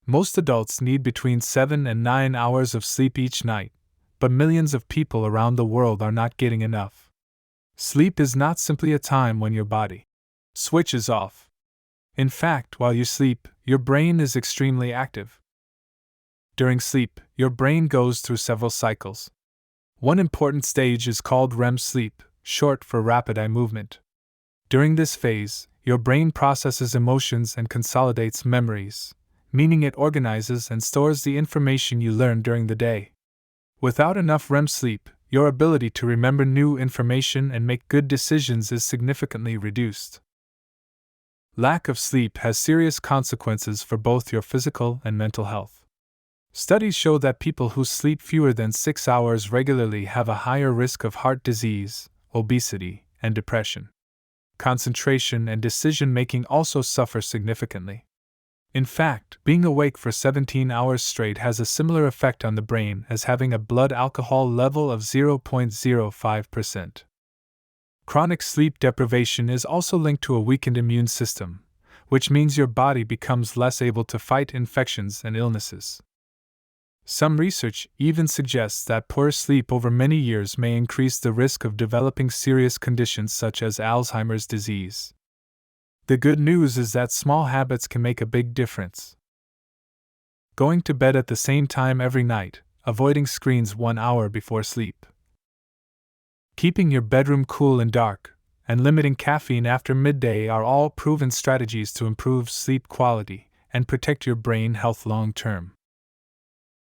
Most adults need between 7 and 9 hours of sleep each night, but millions of people around the world are not getting enough. Sleep is not simply a time when your body switches off. In fact, while you sleep, your brain is extremely active. During sleep, your brain goes through several cycles. One important stage is called REM sleep, short for rapid eye movement. During this phase, your brain processes emotions and consolidates memories, meaning it organizes and stores the information you learned during the day. Without enough REM sleep, your ability to remember new information and make good decisions is significantly reduced. Lack of sleep has serious consequences for both your physical and mental health. Studies show that people who sleep fewer than 6 hours regularly have a higher risk of heart disease, obesity, and depression. Concentration and decision-making also suffer significantly. In fact, being awake for 17 hours straight has a similar effect on the brain as having a blood alcohol level of 0.05%. Chronic sleep deprivation is also linked to a weakened immune system, which means your body becomes less able to fight infections and illnesses. Some research even suggests that poor sleep over many years may increase the risk of developing serious conditions such as Alzheimer's disease. The good news is that small habits can make a big difference. Going to bed at the same time every night, avoiding screens 1 hour before sleep, keeping your bedroom cool and dark, and limiting caffeine after midday are all proven strategies to improve sleep quality and protect your brain health long term.